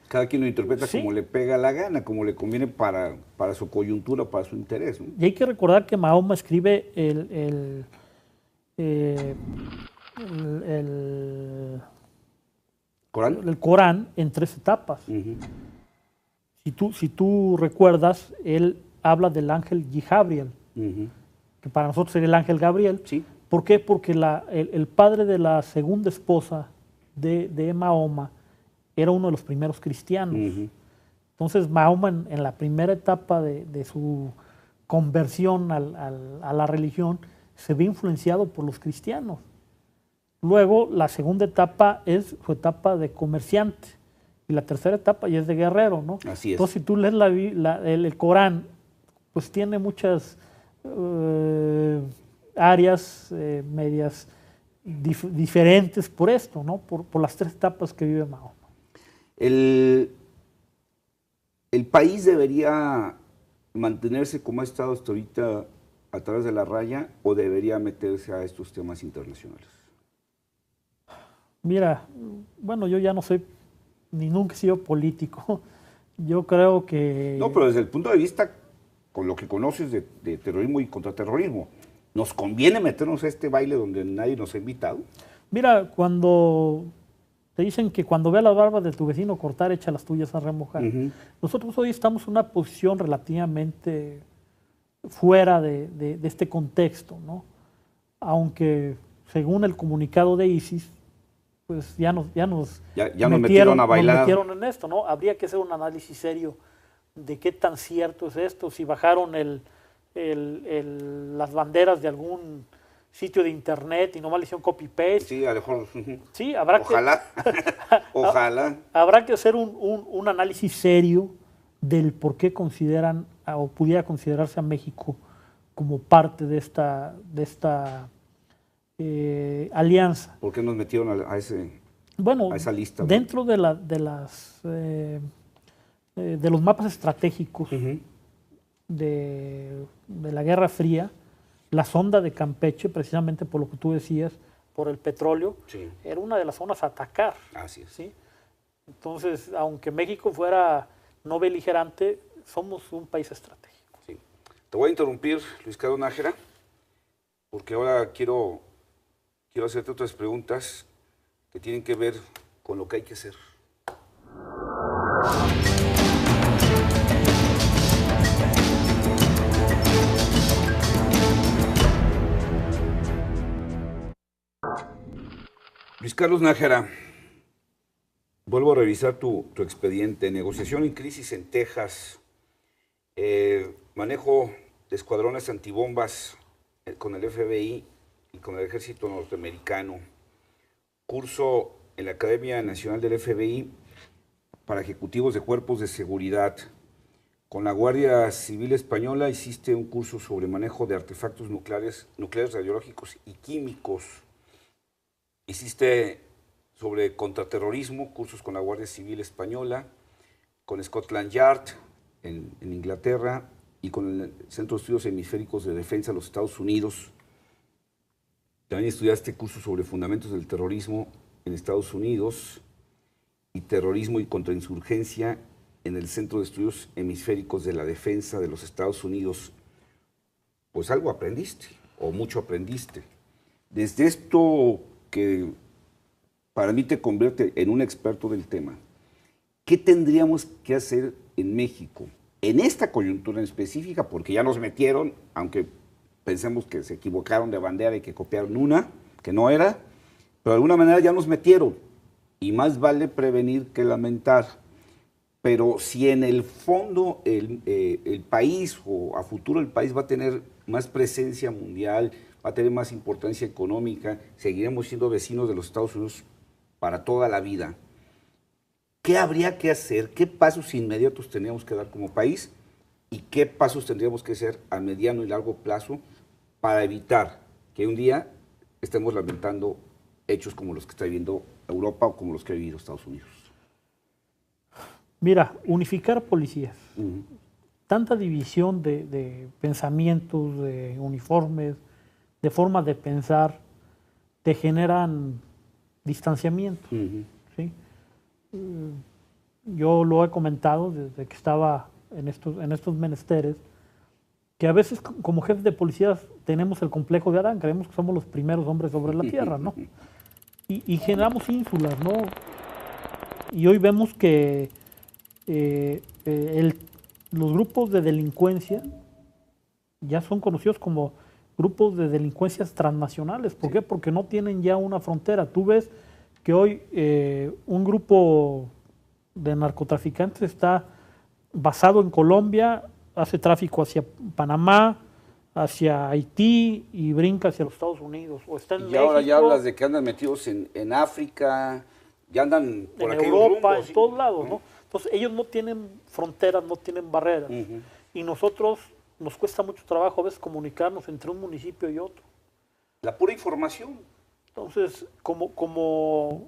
Cada quien lo interpreta como le pega la gana, como le conviene para su coyuntura, para su interés, ¿no? Y hay que recordar que Mahoma escribe el Corán en 3 etapas. Si tú recuerdas, él habla del ángel Gabriel, que para nosotros sería el ángel Gabriel. Sí. ¿Por qué? Porque el padre de la segunda esposa de Mahoma era uno de los primeros cristianos. Entonces Mahoma en la primera etapa de su conversión a la religión se ve influenciado por los cristianos. Luego la segunda etapa es su etapa de comerciante y la tercera etapa ya es de guerrero, ¿no? Así es. Entonces si tú lees el Corán, pues tiene muchas áreas medias diferentes por esto, ¿no? Por las 3 etapas que vive Mahoma. ¿El país debería mantenerse como ha estado hasta ahorita a través de la raya o debería meterse a estos temas internacionales? Mira, bueno, yo ya no soy, ni nunca he sido político. Yo creo que... No, pero desde el punto de vista, con lo que conoces de terrorismo y contraterrorismo, ¿nos conviene meternos a este baile donde nadie nos ha invitado? Mira, cuando te dicen que cuando ve las barbas de tu vecino cortar, echa las tuyas a remojar. Nosotros hoy estamos en una posición relativamente fuera de este contexto, ¿no? Aunque según el comunicado de ISIS, pues ya nos metieron a bailar. Nos metieron en esto, ¿no? Habría que hacer un análisis serio de qué tan cierto es esto, si bajaron las banderas de algún sitio de internet y nomás le hicieron copy-paste. Sí, a lo mejor. Sí, habrá Ojalá. Ojalá. habrá que hacer un análisis serio del por qué consideran o pudiera considerarse a México como parte de esta alianza. ¿Por qué nos metieron a Bueno, esa lista? dentro de los mapas estratégicos de la Guerra Fría, la sonda de Campeche, precisamente por lo que tú decías, por el petróleo, Sí. era una de las zonas a atacar. Así es. ¿Sí? Entonces, aunque México fuera no beligerante, somos un país estratégico. Sí. Te voy a interrumpir, Luis Carlos Nájera, porque ahora quiero hacerte otras preguntas que tienen que ver con lo que hay que hacer. Luis Carlos Nájera, vuelvo a revisar tu expediente. Negociación en crisis en Texas, manejo de escuadrones antibombas con el FBI y con el ejército norteamericano, curso en la Academia Nacional del FBI para ejecutivos de cuerpos de seguridad. Con la Guardia Civil Española hiciste un curso sobre manejo de artefactos nucleares radiológicos y químicos. Hiciste sobre contraterrorismo, cursos con la Guardia Civil Española, con Scotland Yard en Inglaterra y con el Centro de Estudios Hemisféricos de Defensa de los Estados Unidos. También estudiaste cursos sobre fundamentos del terrorismo en Estados Unidos y terrorismo y contrainsurgencia en el Centro de Estudios Hemisféricos de la Defensa de los Estados Unidos. Pues algo aprendiste, o mucho aprendiste. Desde esto que para mí te convierte en un experto del tema, ¿qué tendríamos que hacer en México en esta coyuntura en específica? Porque ya nos metieron, aunque pensemos que se equivocaron de bandera y que copiaron una, que no era, pero de alguna manera ya nos metieron, y más vale prevenir que lamentar. Pero si en el fondo el país, o a futuro el país va a tener más presencia mundial, va a tener más importancia económica, seguiremos siendo vecinos de los Estados Unidos para toda la vida, ¿qué habría que hacer? ¿Qué pasos inmediatos tendríamos que dar como país? ¿Y qué pasos tendríamos que hacer a mediano y largo plazo para evitar que un día estemos lamentando hechos como los que está viviendo Europa o como los que ha vivido Estados Unidos? Mira, unificar policías. Tanta división de pensamientos, de uniformes, de formas de pensar, te generan distanciamiento. ¿Sí? Yo lo he comentado desde que estaba en estos menesteres, que a veces como jefes de policías tenemos el complejo de Adán, creemos que somos los primeros hombres sobre la tierra, ¿no? Y generamos ínsulas, ¿no? Y hoy vemos que los grupos de delincuencia ya son conocidos como grupos de delincuencias transnacionales. ¿Por qué? Porque no tienen ya una frontera. Tú ves que hoy un grupo de narcotraficantes está basado en Colombia, hace tráfico hacia Panamá, hacia Haití y brinca hacia los Estados Unidos. O está en México, ahora ya hablas de que andan metidos en África, ya andan por en aquellos Europa, rumbos, en todos lados, ¿no? Entonces ellos no tienen fronteras, no tienen barreras. Y nosotros nos cuesta mucho trabajo a veces comunicarnos entre un municipio y otro. La pura información. Entonces, como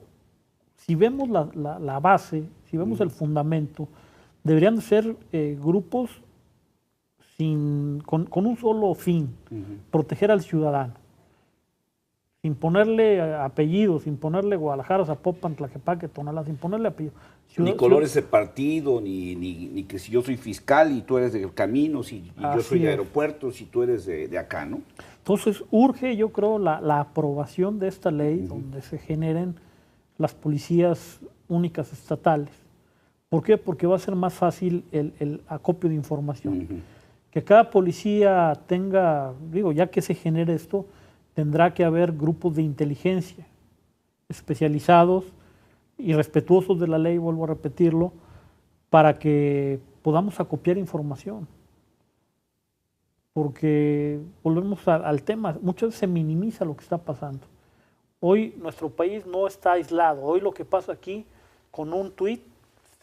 si vemos la base, si vemos el fundamento, deberían de ser grupos con un solo fin, proteger al ciudadano. Sin ponerle apellidos, sin ponerle Guadalajara, Zapopan, Tlaquepaque, Tonalá, sin ponerle apellidos. Ni colores de partido, ni que si yo soy fiscal y tú eres de caminos, y yo soy de aeropuertos y tú eres de acá, ¿no? Entonces urge, yo creo, la aprobación de esta ley donde se generen las policías únicas estatales. ¿Por qué? Porque va a ser más fácil el acopio de información. Que cada policía tenga, digo, ya que se genere esto, tendrá que haber grupos de inteligencia especializados y respetuosos de la ley, vuelvo a repetirlo, para que podamos acopiar información. porque volvemos al tema, muchas veces se minimiza lo que está pasando. Hoy nuestro país no está aislado, hoy lo que pasa aquí con un tuit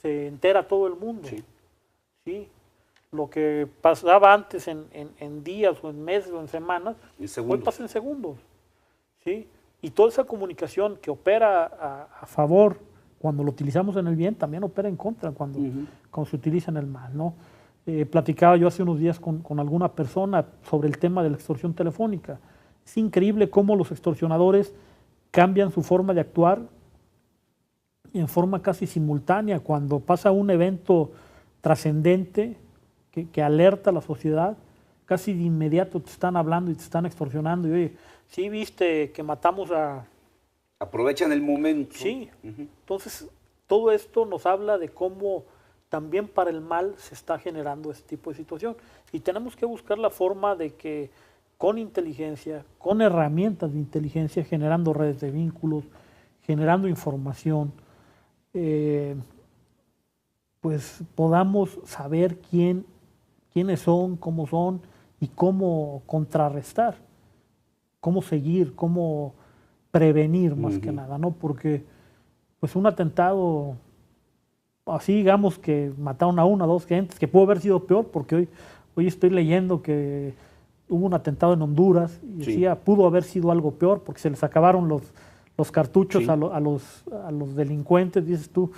se entera todo el mundo. Sí. ¿Sí? Lo que pasaba antes en días o en meses o en semanas, hoy pasa en segundos. ¿Sí? Y toda esa comunicación que opera a favor cuando lo utilizamos en el bien, también opera en contra cuando, cuando se utiliza en el mal, ¿no? Platicaba yo hace unos días con alguna persona sobre el tema de la extorsión telefónica. Es increíble cómo los extorsionadores cambian su forma de actuar en forma casi simultánea. Cuando pasa un evento trascendente que alerta a la sociedad, casi de inmediato te están hablando y te están extorsionando. Y oye, sí viste que matamos a... Aprovechan el momento. Sí. Entonces, todo esto nos habla de cómo también para el mal se está generando este tipo de situación. Y tenemos que buscar la forma de que con inteligencia, con herramientas de inteligencia, generando redes de vínculos, generando información, pues podamos saber quiénes son, cómo son y cómo contrarrestar, cómo seguir, cómo prevenir más que nada, ¿no? Porque pues un atentado, así digamos que mataron a una o dos gentes, que pudo haber sido peor, porque hoy estoy leyendo que hubo un atentado en Honduras y decía, pudo haber sido algo peor porque se les acabaron los cartuchos a los delincuentes, dices tú.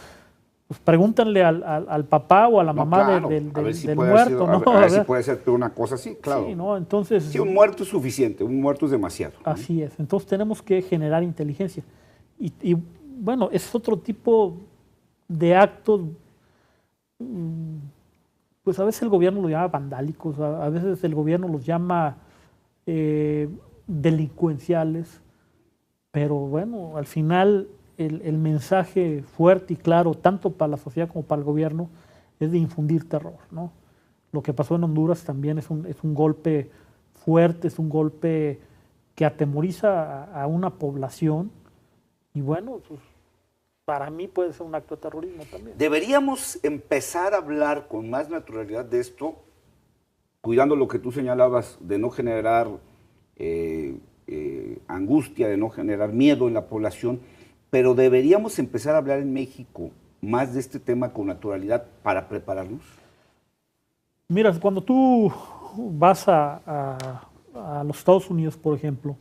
Pues pregúntenle al papá o a la mamá del muerto, ¿no? A ver si puede ser una cosa así, claro. Sí, ¿no? Entonces, sí, un muerto es suficiente, un muerto es demasiado. Así es. Entonces tenemos que generar inteligencia. Y bueno, es otro tipo de actos, pues a veces el gobierno los llama vandálicos, a veces el gobierno los llama delincuenciales, pero bueno, al final el mensaje fuerte y claro, tanto para la sociedad como para el gobierno, es de infundir terror, ¿no? Lo que pasó en Honduras también es un golpe fuerte, es un golpe que atemoriza a una población y bueno, pues, para mí puede ser un acto de terrorismo también. Deberíamos empezar a hablar con más naturalidad de esto, cuidando lo que tú señalabas, de no generar angustia, de no generar miedo en la población, pero deberíamos empezar a hablar en México más de este tema con naturalidad para prepararnos. Mira, cuando tú vas a los Estados Unidos, por ejemplo,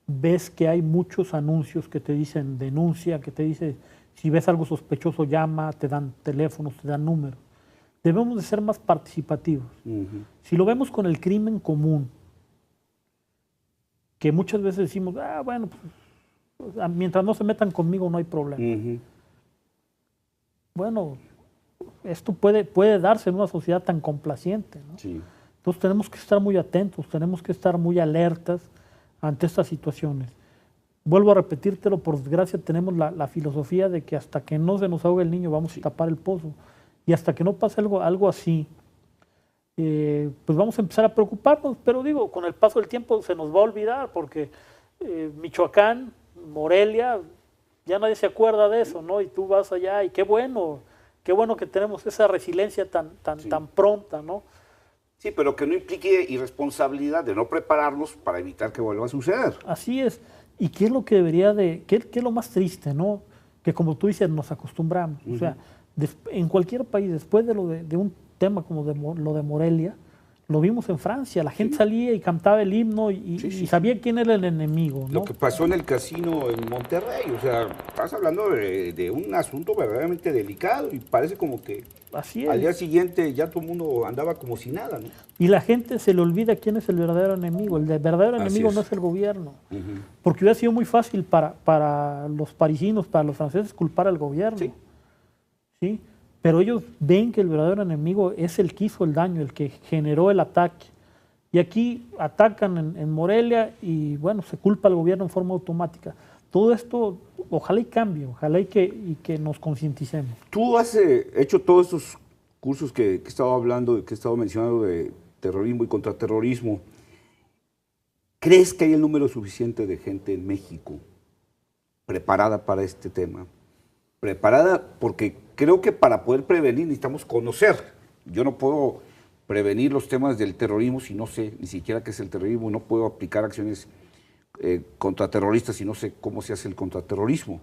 ves que hay muchos anuncios que te dicen denuncia, que te dicen si ves algo sospechoso llama, te dan teléfonos, te dan números. Debemos de ser más participativos. Si lo vemos con el crimen común, que muchas veces decimos, bueno, pues, mientras no se metan conmigo no hay problema. Bueno, esto puede darse en una sociedad tan complaciente, ¿no? Sí. Entonces tenemos que estar muy atentos, tenemos que estar muy alertas ante estas situaciones. Vuelvo a repetírtelo, por desgracia tenemos la filosofía de que hasta que no se nos ahogue el niño vamos a tapar el pozo. Y hasta que no pase algo así, pues vamos a empezar a preocuparnos. Pero digo, con el paso del tiempo se nos va a olvidar porque Michoacán, Morelia, ya nadie se acuerda de eso, ¿no? Y tú vas allá y qué bueno que tenemos esa resiliencia tan pronta, ¿no? Sí, pero que no implique irresponsabilidad de no prepararnos para evitar que vuelva a suceder. Así es. ¿Y qué es lo que debería de, qué es lo más triste, ¿no? Que como tú dices, nos acostumbramos. O sea, en cualquier país, después de un tema como lo de Morelia, lo vimos en Francia, la gente salía y cantaba el himno y sabía quién era el enemigo, ¿no? Lo que pasó en el casino en Monterrey, o sea, estás hablando de un asunto verdaderamente delicado y parece como que al día siguiente ya todo el mundo andaba como si nada, ¿no? Y la gente se le olvida quién es el verdadero enemigo. El verdadero enemigo no es el gobierno. Porque hubiera sido muy fácil para los parisinos, para los franceses, culpar al gobierno. ¿Sí? Pero ellos ven que el verdadero enemigo es el que hizo el daño, el que generó el ataque. Y aquí atacan en Morelia y bueno, se culpa al gobierno en forma automática. Todo esto, ojalá y cambie, ojalá y que nos concienticemos. Tú has hecho todos estos cursos que he estado hablando, que he estado mencionando de terrorismo y contraterrorismo. ¿Crees que hay el número suficiente de gente en México preparada para este tema? Preparada porque creo que para poder prevenir necesitamos conocer. Yo no puedo prevenir los temas del terrorismo si no sé ni siquiera qué es el terrorismo? No puedo aplicar acciones contraterroristas si no sé cómo se hace el contraterrorismo.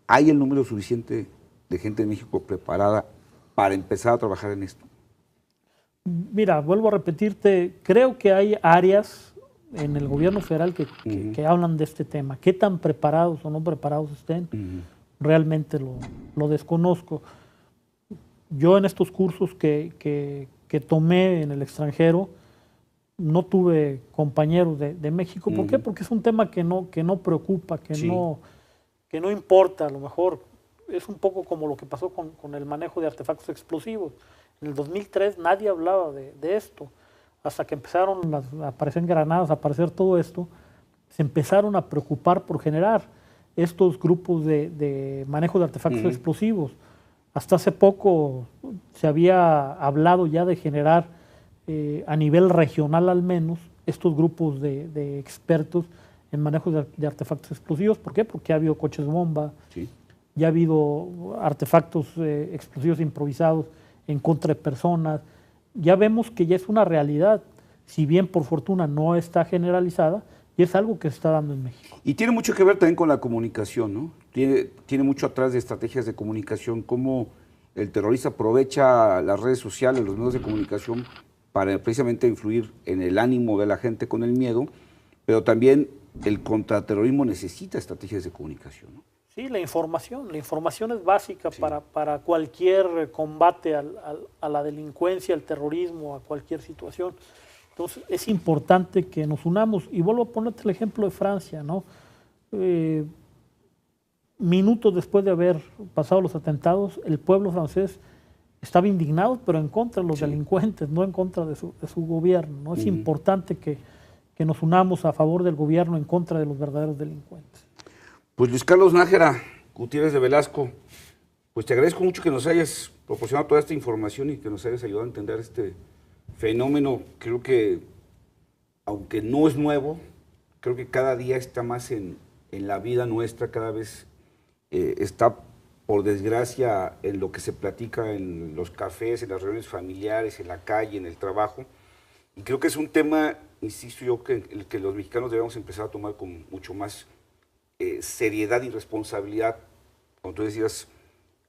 ¿Hay el número suficiente de gente en México preparada para empezar a trabajar en esto? Mira, vuelvo a repetirte, creo que hay áreas en el gobierno federal que hablan de este tema. ¿Qué tan preparados o no preparados estén? Realmente lo desconozco. Yo en estos cursos que tomé en el extranjero no tuve compañeros de México. ¿Por qué? Porque es un tema que no preocupa, que no importa. A lo mejor es un poco como lo que pasó con el manejo de artefactos explosivos. En el 2003 nadie hablaba de esto. Hasta que empezaron a aparecer granadas, a aparecer todo esto, se empezaron a preocupar por generar estos grupos de manejo de artefactos explosivos. Hasta hace poco se había hablado ya de generar a nivel regional al menos estos grupos de expertos en manejo de artefactos explosivos. ¿Por qué? Porque ha habido coches bomba, ya ha habido artefactos explosivos improvisados en contra de personas. Ya vemos que ya es una realidad, si bien por fortuna no está generalizada, y es algo que se está dando en México. Y tiene mucho que ver también con la comunicación, ¿no? Tiene mucho atrás de estrategias de comunicación, cómo el terrorista aprovecha las redes sociales, los medios de comunicación, para precisamente influir en el ánimo de la gente con el miedo, pero también el contraterrorismo necesita estrategias de comunicación, ¿no? Sí, la información es básica para cualquier combate a la delincuencia, al terrorismo, a cualquier situación. Entonces es importante que nos unamos. Y vuelvo a ponerte el ejemplo de Francia, ¿no? Minutos después de haber pasado los atentados, el pueblo francés estaba indignado, pero en contra de los delincuentes, no en contra de su gobierno, ¿no? Es importante que nos unamos a favor del gobierno en contra de los verdaderos delincuentes. Pues Luis Carlos Nájera Gutiérrez de Velasco, pues te agradezco mucho que nos hayas proporcionado toda esta información y que nos hayas ayudado a entender este fenómeno. Creo que, aunque no es nuevo, creo que cada día está más en la vida nuestra, cada vez está, por desgracia, en lo que se platica en los cafés, en las reuniones familiares, en la calle, en el trabajo. Y creo que es un tema, insisto yo, el que los mexicanos debemos empezar a tomar con mucho más seriedad y responsabilidad. Como tú decías,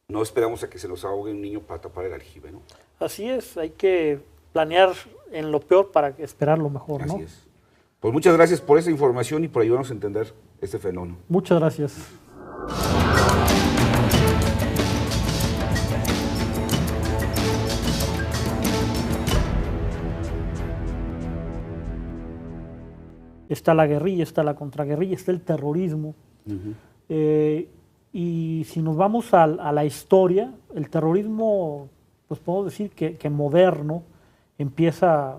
no esperamos a que se nos ahogue un niño para tapar el aljibe, ¿no? Así es, hay que planear en lo peor para esperar lo mejor, ¿no? Así es. Pues muchas gracias por esa información y por ayudarnos a entender este fenómeno. Muchas gracias. Está la guerrilla, está la contraguerrilla, está el terrorismo. Y si nos vamos a la historia, el terrorismo, pues podemos decir que moderno, empieza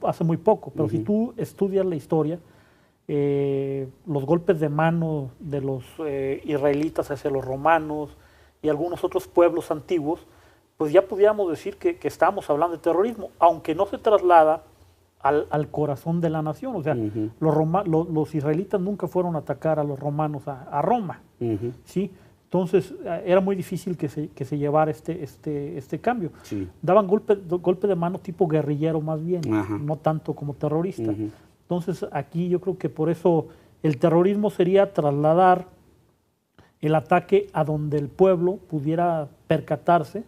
hace muy poco, pero si tú estudias la historia, los golpes de mano de los israelitas hacia los romanos y algunos otros pueblos antiguos, pues ya podríamos decir que estamos hablando de terrorismo, aunque no se traslada al corazón de la nación. O sea, los israelitas nunca fueron a atacar a los romanos a Roma, ¿sí? Entonces era muy difícil que se llevara este cambio. Daban golpe de mano tipo guerrillero más bien, no tanto como terrorista. Entonces aquí yo creo que por eso el terrorismo sería trasladar el ataque a donde el pueblo pudiera percatarse,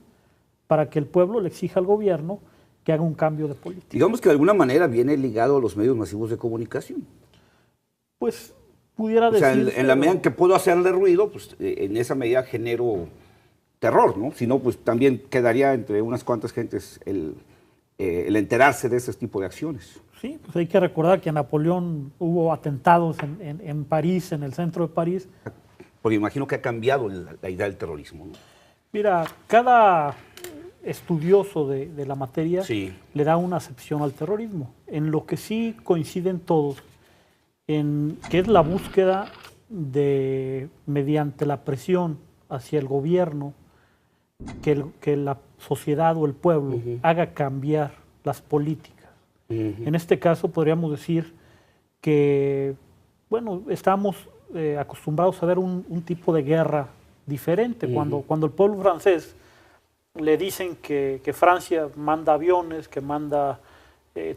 para que el pueblo le exija al gobierno que haga un cambio de política. Digamos que de alguna manera viene ligado a los medios masivos de comunicación. Pues pudiera decir. O sea, en la medida en que puedo hacerle ruido, pues en esa medida genero terror, ¿no? Si no, pues también quedaría entre unas cuantas gentes el enterarse de ese tipo de acciones. Sí, pues hay que recordar que a Napoleón hubo atentados en París, en el centro de París. Porque imagino que ha cambiado la idea del terrorismo, ¿no? Mira, cada estudioso de la materia le da una acepción al terrorismo. En lo que sí coinciden todos, en que es la búsqueda mediante la presión hacia el gobierno, que la sociedad o el pueblo haga cambiar las políticas. En este caso podríamos decir que, bueno, estamos acostumbrados a ver un tipo de guerra diferente. Cuando el pueblo francés le dicen que Francia manda aviones, que manda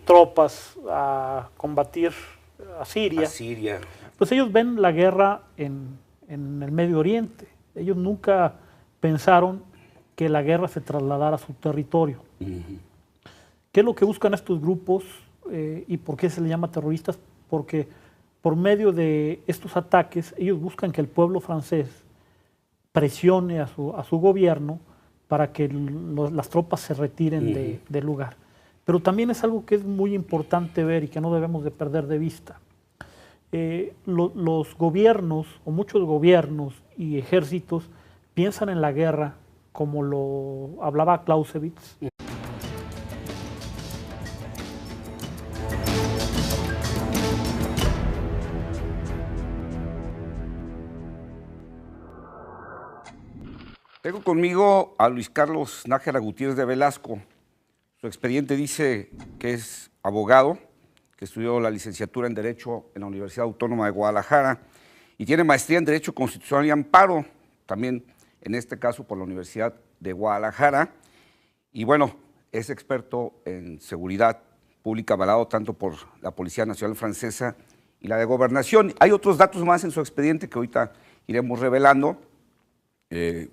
tropas a combatir a Siria. Pues ellos ven la guerra en el Medio Oriente. Ellos nunca pensaron que la guerra se trasladara a su territorio. ¿Qué es lo que buscan estos grupos y por qué se les llama terroristas? Porque por medio de estos ataques ellos buscan que el pueblo francés presione a su gobierno para que las tropas se retiren del lugar. Pero también es algo que es muy importante ver y que no debemos de perder de vista. Los gobiernos, o muchos gobiernos y ejércitos, piensan en la guerra como lo hablaba Clausewitz. Tengo conmigo a Luis Carlos Nájera Gutiérrez de Velasco. Su expediente dice que es abogado, que estudió la licenciatura en Derecho en la Universidad Autónoma de Guadalajara y tiene maestría en Derecho Constitucional y Amparo, también en este caso por la Universidad de Guadalajara. Y bueno, es experto en seguridad pública avalado tanto por la Policía Nacional Francesa y la de Gobernación. Hay otros datos más en su expediente que ahorita iremos revelando.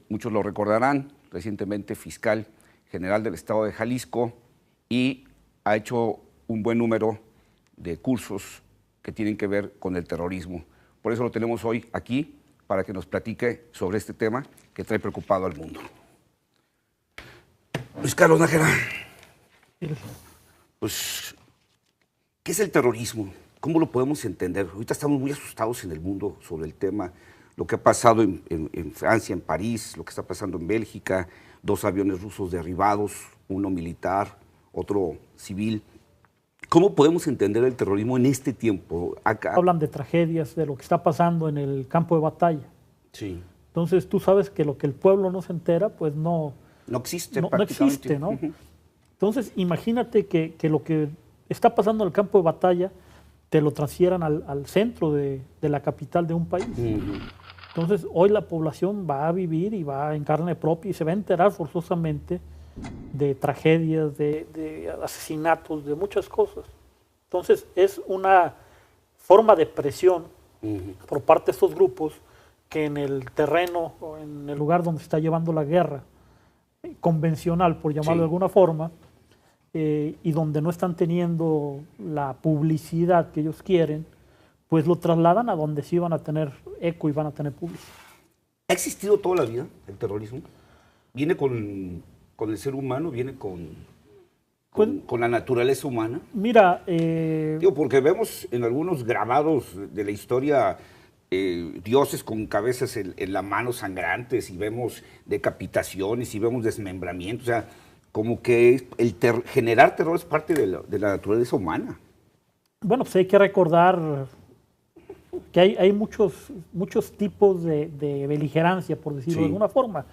Muchos lo recordarán, recientemente fiscal general del Estado de Jalisco y ha hecho un buen número de cursos que tienen que ver con el terrorismo. Por eso lo tenemos hoy aquí, para que nos platique sobre este tema que trae preocupado al mundo. Luis Carlos Nájera, pues, ¿qué es el terrorismo? ¿Cómo lo podemos entender? Ahorita estamos muy asustados en el mundo sobre el tema, lo que ha pasado en Francia, en París, lo que está pasando en Bélgica, 2 aviones rusos derribados, uno militar, otro civil. ¿Cómo podemos entender el terrorismo en este tiempo? Hablan de tragedias, de lo que está pasando en el campo de batalla. Sí. Entonces tú sabes que lo que el pueblo no se entera, pues no existe. No existe, ¿no? Entonces imagínate que lo que está pasando en el campo de batalla te lo transfieran al centro de la capital de un país. Entonces hoy la población va a vivir y va en carne propia y se va a enterar forzosamente de tragedias, de asesinatos, de muchas cosas. Entonces es una forma de presión por parte de estos grupos que en el terreno o en el lugar donde se está llevando la guerra convencional, por llamarlo de alguna forma, y donde no están teniendo la publicidad que ellos quieren, pues lo trasladan a donde sí van a tener eco y van a tener publicidad. ¿Ha existido toda la vida el terrorismo? ¿Viene con el ser humano? ¿Viene con la naturaleza humana? Mira... Digo, porque vemos en algunos grabados de la historia dioses con cabezas en la mano sangrantes y vemos decapitaciones y vemos desmembramientos. O sea, como que generar terror es parte de la naturaleza humana. Bueno, pues hay que recordar que hay muchos tipos de beligerancia, por decirlo de alguna forma,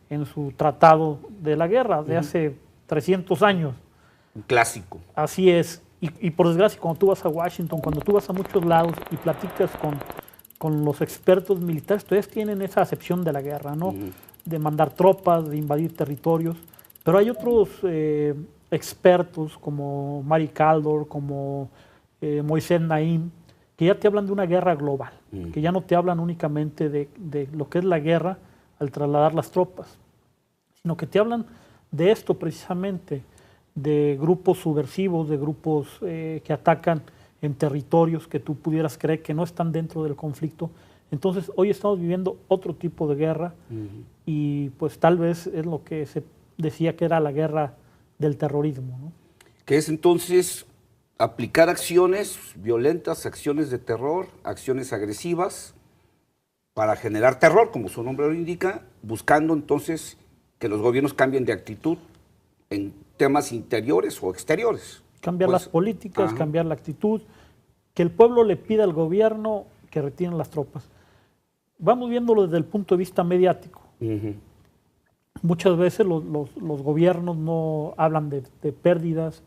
en su tratado de la guerra de hace 300 años. Un clásico. Así es. Y por desgracia, cuando tú vas a Washington, cuando tú vas a muchos lados y platicas con los expertos militares, todos tienen esa acepción de la guerra, ¿no? De mandar tropas, de invadir territorios. Pero hay otros expertos como Mary Kaldor, como Moisés Naim, que ya te hablan de una guerra global, que ya no te hablan únicamente de lo que es la guerra al trasladar las tropas, sino que te hablan de esto precisamente, de grupos subversivos, de grupos que atacan en territorios que tú pudieras creer que no están dentro del conflicto. Entonces hoy estamos viviendo otro tipo de guerra y pues tal vez es lo que se decía que era la guerra del terrorismo, ¿no? Que es entonces aplicar acciones violentas, acciones de terror, acciones agresivas para generar terror, como su nombre lo indica, buscando entonces que los gobiernos cambien de actitud en temas interiores o exteriores. Cambiar las políticas, cambiar la actitud, que el pueblo le pida al gobierno que retiren las tropas. Vamos viéndolo desde el punto de vista mediático. Muchas veces los gobiernos no hablan de pérdidas,